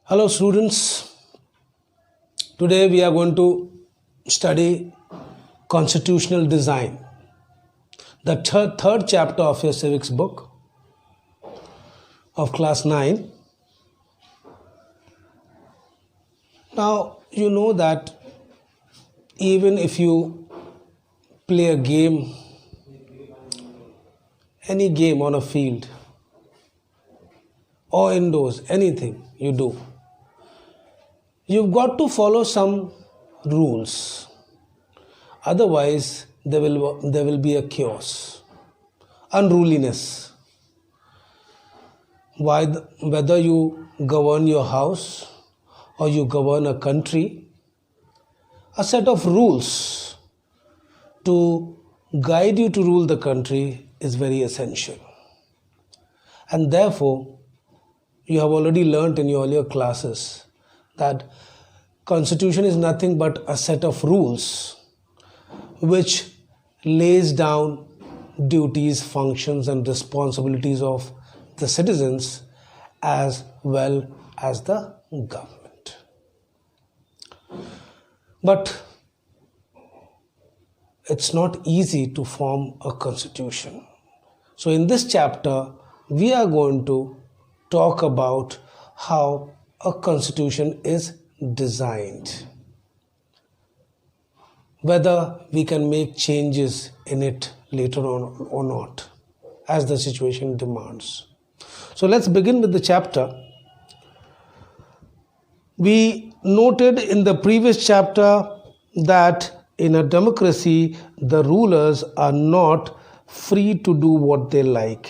Hello students, today we are going to study constitutional design, the third chapter of your civics book of class 9. Now you know that even if you play a game, any game on a field or indoors, anything you do, you've got to follow some rules. Otherwise, there will be a chaos, unruliness. Whether you govern your house or you govern a country, a set of rules to guide you to rule the country is very essential. And therefore, you have already learnt in your earlier classes that constitution is nothing but a set of rules which lays down duties, functions and responsibilities of the citizens as well as the government. But it's not easy to form a constitution. So in this chapter, we are going to talk about how a constitution is designed, whether we can make changes in it later on or not, as the situation demands. So let's begin with the chapter. We noted in the previous chapter that in a democracy, the rulers are not free to do what they like.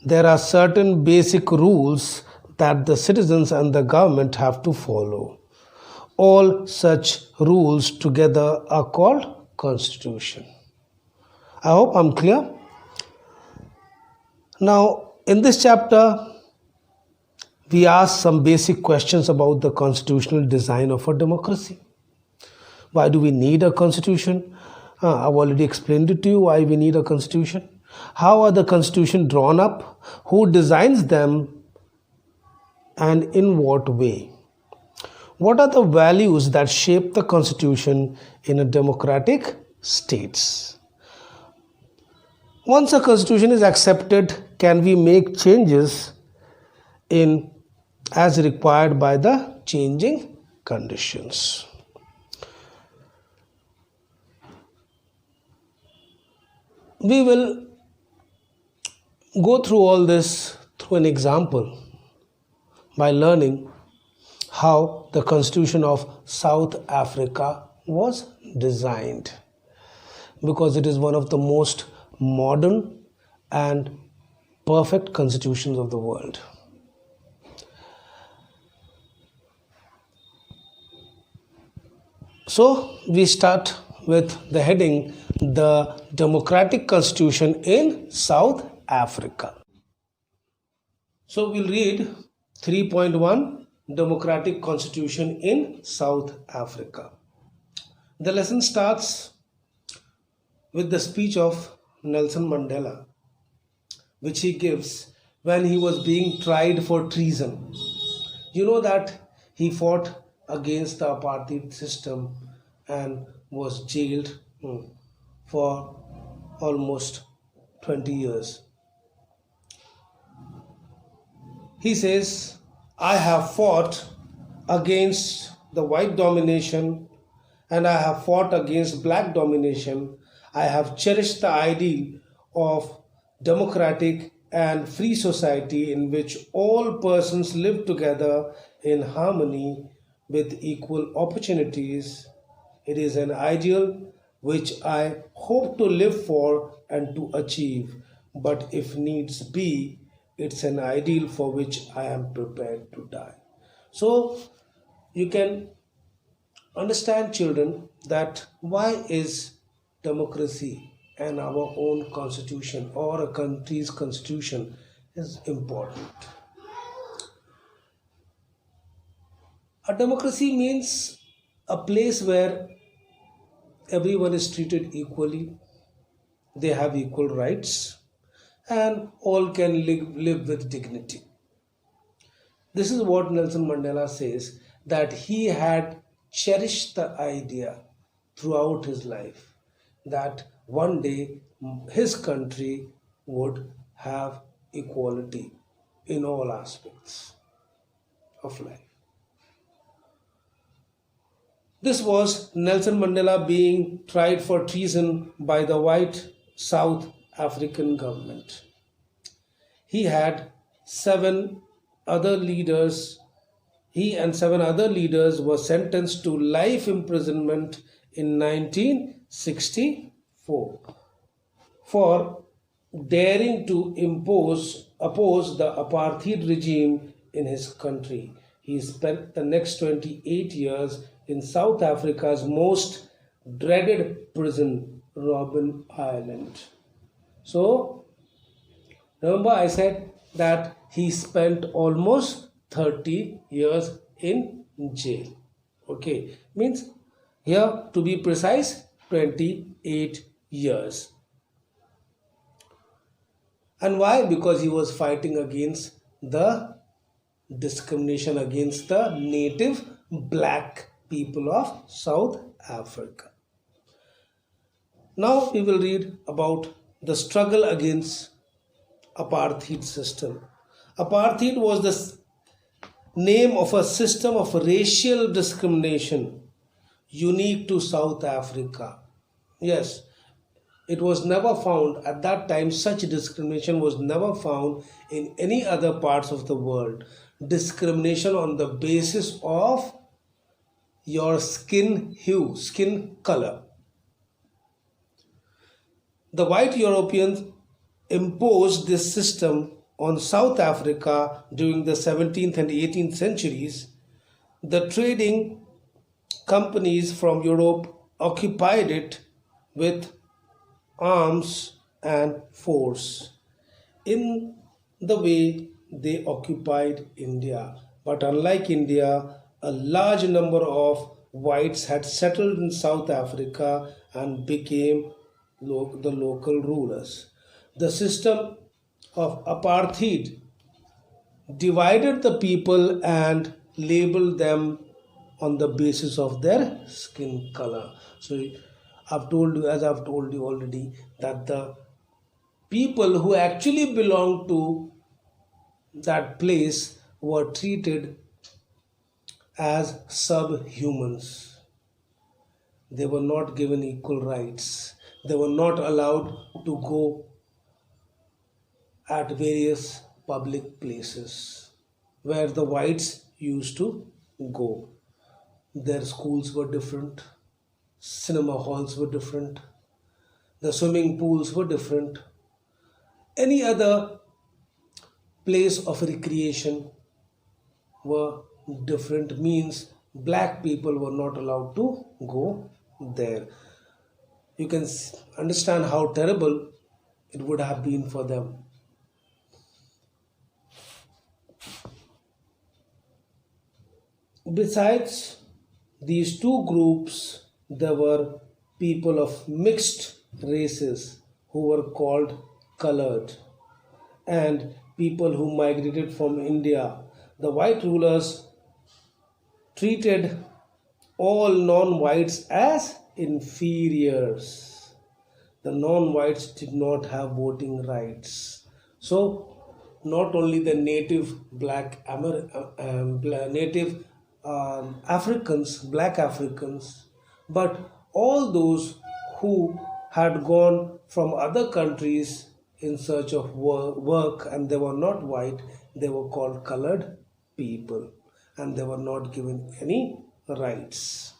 There are certain basic rules that the citizens and the government have to follow. All such rules together are called constitution. I hope I'm clear. Now, in this chapter, we ask some basic questions about the constitutional design of a democracy. Why do we need a constitution? I've already explained it to you why we need a constitution. How are the constitution drawn up? Who designs them? And in what way? What are the values that shape the constitution in a democratic states? Once a constitution is accepted, can we make changes in as required by the changing conditions? We will go through all this through an example by learning how the Constitution of South Africa was designed, because it is one of the most modern and perfect constitutions of the world. So we start with the heading, the Democratic Constitution in South Africa. So we'll read 3.1, Democratic Constitution in South Africa. The lesson starts with the speech of Nelson Mandela, which he gives when he was being tried for treason. You know that he fought against the apartheid system and was jailed for almost 20 years. He says, I have fought against the white domination and I have fought against black domination. I have cherished the ideal of democratic and free society in which all persons live together in harmony with equal opportunities. It is an ideal which I hope to live for and to achieve, but if needs be, it's an ideal for which I am prepared to die. So you can understand, children, that why is democracy and our own constitution or a country's constitution is important. A democracy means a place where everyone is treated equally, they have equal rights, and all can live with dignity. This is what Nelson Mandela says, that he had cherished the idea throughout his life that one day his country would have equality in all aspects of life. This was Nelson Mandela being tried for treason by the white South African government. He had seven other leaders, he and seven other leaders were sentenced to life imprisonment in 1964 for daring to oppose the apartheid regime in his country. He spent the next 28 years in South Africa's most dreaded prison, Robben Island. So, remember I said that he spent almost 30 years in jail. Okay, means here to be precise, 28 years. And why? Because he was fighting against the discrimination against the native black people of South Africa. Now we will read about the struggle against apartheid system. Apartheid was the name of a system of racial discrimination unique to South Africa. Yes, it was never found at that time, such discrimination was never found in any other parts of the world. Discrimination on the basis of your skin hue, skin color. The white Europeans imposed this system on South Africa during the 17th and 18th centuries. The trading companies from Europe occupied it with arms and force in the way they occupied India. But unlike India, a large number of whites had settled in South Africa and became the local rulers. The system of apartheid divided the people and labeled them on the basis of their skin color. So I've told you, as I've told you already, that the people who actually belonged to that place were treated as subhumans. They were not given equal rights. They were not allowed to go at various public places where the whites used to go. Their schools were different, cinema halls were different, the swimming pools were different. Any other place of recreation were different, means black people were not allowed to go there. You can understand how terrible it would have been for them. Besides these two groups, there were people of mixed races who were called colored, and people who migrated from India. The white rulers treated all non-whites as inferiors. The non-whites did not have voting rights. So not only the native Africans, black Africans, but all those who had gone from other countries in search of work and they were not white, they were called colored people and they were not given any rights.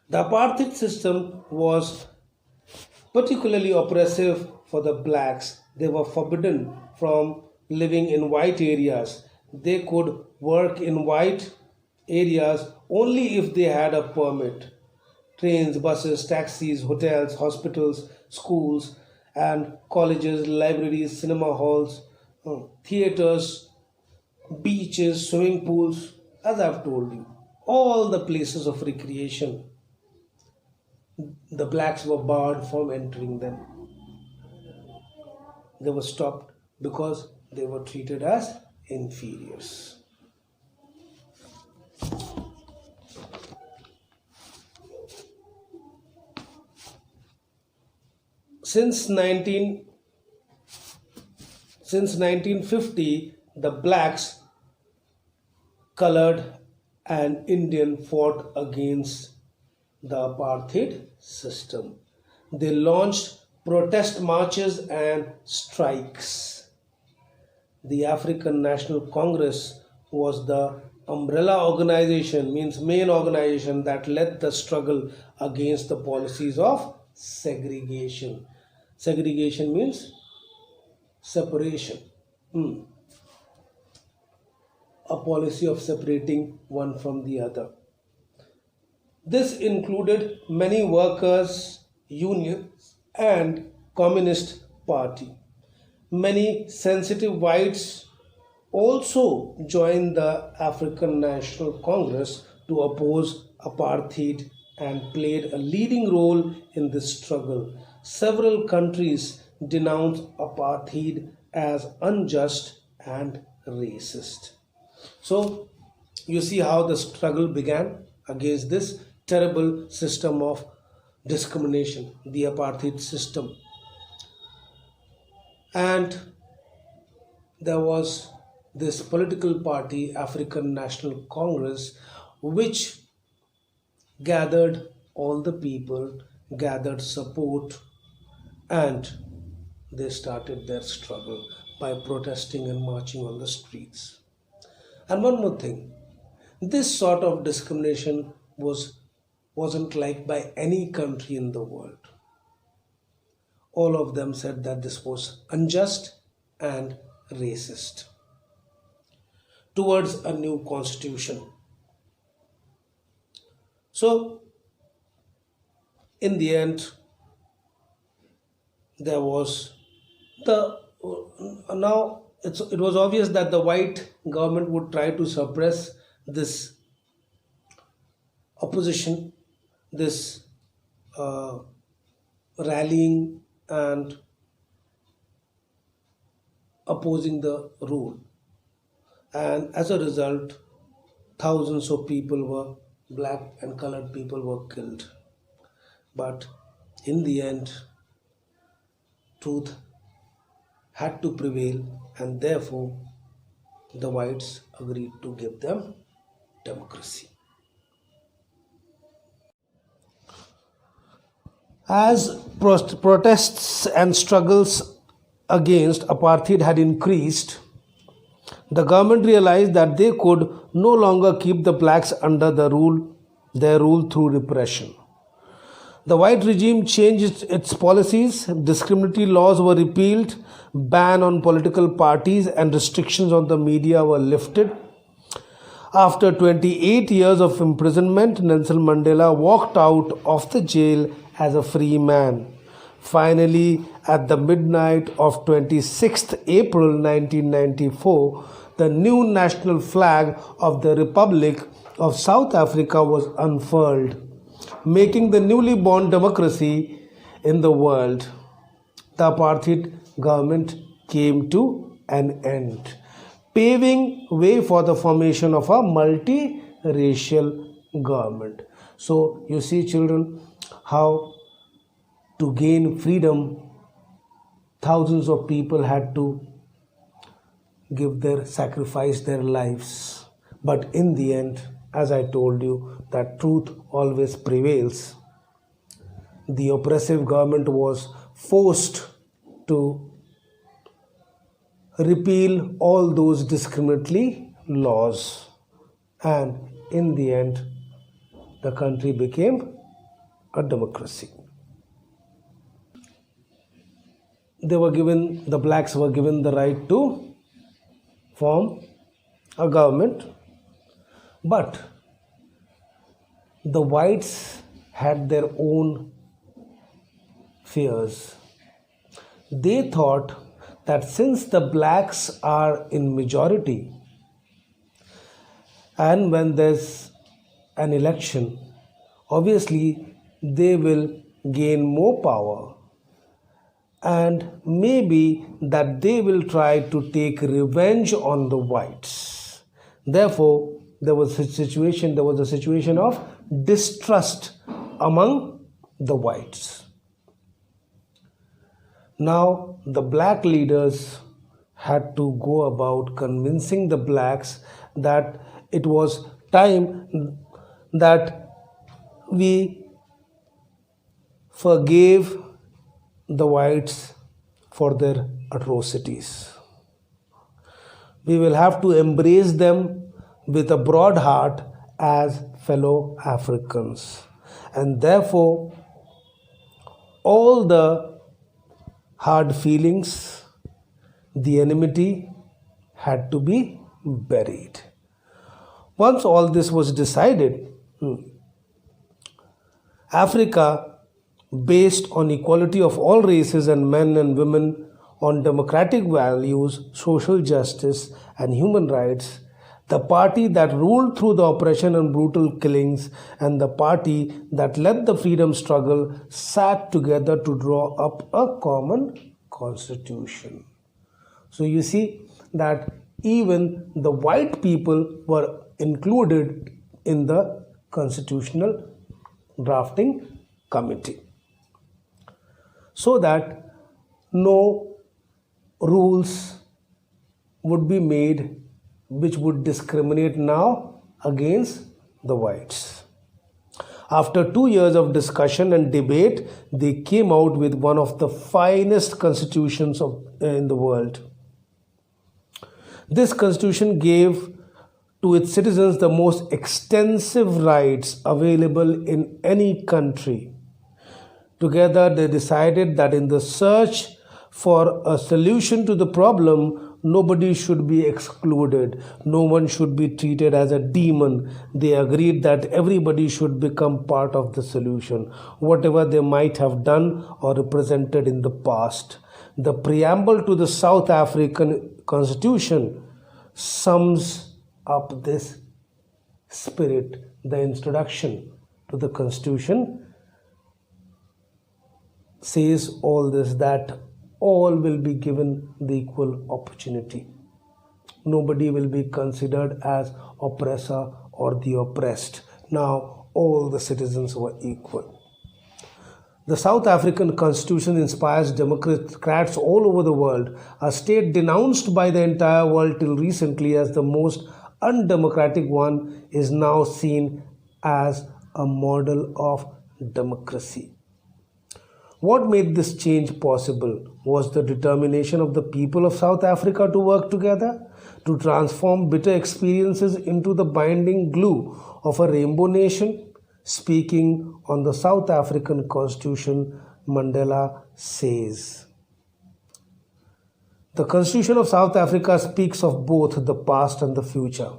The apartheid system was particularly oppressive for the blacks. They were forbidden from living in white areas. They could work in white areas only if they had a permit. Trains, buses, taxis, hotels, hospitals, schools and colleges, libraries, cinema halls, theaters, beaches, swimming pools, as I've told you, all the places of recreation, the blacks were barred from entering them. They were stopped because they were treated as inferiors. Since 19 since 1950, the blacks, colored, and Indian fought against the apartheid system. They launched protest marches and strikes. The African National Congress was the umbrella organization, means main organization that led the struggle against the policies of segregation. Segregation means separation. A policy of separating one from the other. This included many workers, unions, and Communist Party. Many sensitive whites also joined the African National Congress to oppose apartheid and played a leading role in this struggle. Several countries denounced apartheid as unjust and racist. So, you see how the struggle began against this terrible system of discrimination, the apartheid system. And there was this political party, African National Congress, which gathered all the people, gathered support, and they started their struggle by protesting and marching on the streets. And one more thing, this sort of discrimination wasn't liked by any country in the world. All of them said that this was unjust and racist towards a new constitution. So, in the end, there was the now it was obvious that the white government would try to suppress this opposition, this rallying and opposing the rule. And as a result, thousands of people were, black and colored people were killed. But in the end, truth had to prevail, and therefore the whites agreed to give them democracy. As protests and struggles against apartheid had increased, the government realized that they could no longer keep the blacks under their rule through repression. The white regime changed its policies, discriminatory laws were repealed, ban on political parties and restrictions on the media were lifted. After 28 years of imprisonment, Nelson Mandela walked out of the jail as a free man. Finally, at the midnight of 26th April 1994, the new national flag of the Republic of South Africa was unfurled, making the newly born democracy in the world. The apartheid government came to an end, paving way for the formation of a multi-racial government. So you see, children, how to gain freedom, thousands of people had to sacrifice their lives. But in the end, as I told you, that truth always prevails. The oppressive government was forced to repeal all those discriminatory laws, and in the end, the country became a democracy. The blacks were given the right to form a government, but the whites had their own fears. They thought that since the blacks are in majority, and when there's an election, obviously they will gain more power, and maybe that they will try to take revenge on the whites. Therefore, there was a situation of distrust among the whites. Now the black leaders had to go about convincing the blacks that it was time that we forgave the whites for their atrocities. We will have to embrace them with a broad heart as fellow Africans. And therefore, all the hard feelings, the enmity had to be buried. Once all this was decided, Africa, based on equality of all races and men and women, on democratic values, social justice, and human rights, the party that ruled through the oppression and brutal killings, and the party that led the freedom struggle sat together to draw up a common constitution. So you see that even the white people were included in the constitutional drafting committee, so that no rules would be made which would discriminate now against the whites. After 2 years of discussion and debate, they came out with one of the finest constitutions in the world. This constitution gave to its citizens the most extensive rights available in any country. Together, they decided that in the search for a solution to the problem, nobody should be excluded. No one should be treated as a demon. They agreed that everybody should become part of the solution, whatever they might have done or represented in the past. The preamble to the South African Constitution sums up this spirit. The introduction to the Constitution says all this, that all will be given the equal opportunity. Nobody will be considered as oppressor or the oppressed. Now all the citizens were equal. The South African Constitution inspires democrats all over the world, a state denounced by the entire world till recently as the most undemocratic one is now seen as a model of democracy. What made this change possible was the determination of the people of South Africa to work together, to transform bitter experiences into the binding glue of a rainbow nation. Speaking on the South African Constitution, Mandela says, "The Constitution of South Africa speaks of both the past and the future.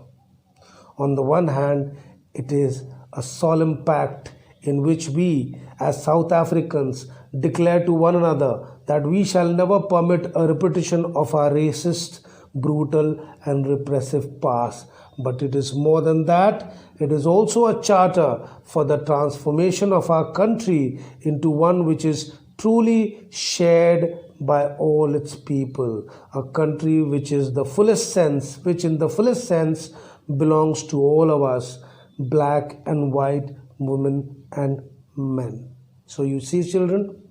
On the one hand, it is a solemn pact in which we, as South Africans, declare to one another that we shall never permit a repetition of our racist, brutal, and repressive past. But it is more than that. It is also a charter for the transformation of our country into one which is truly shared by all its people, a country which in the fullest sense belongs to all of us, black and white, women and men." So you see, children,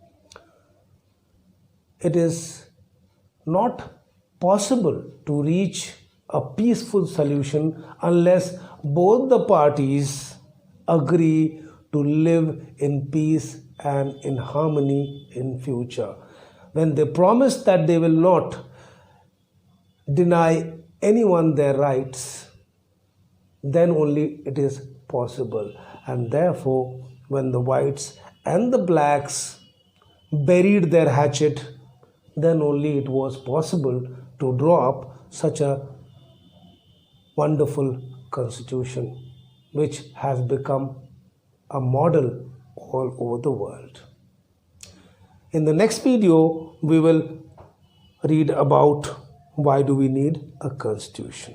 it is not possible to reach a peaceful solution unless both the parties agree to live in peace and in harmony in future. When they promise that they will not deny anyone their rights, then only it is possible. And therefore, when the whites and the blacks buried their hatchet, then only it was possible to draw up such a wonderful constitution which has become a model all over the world. In the next video, we will read about why do we need a constitution.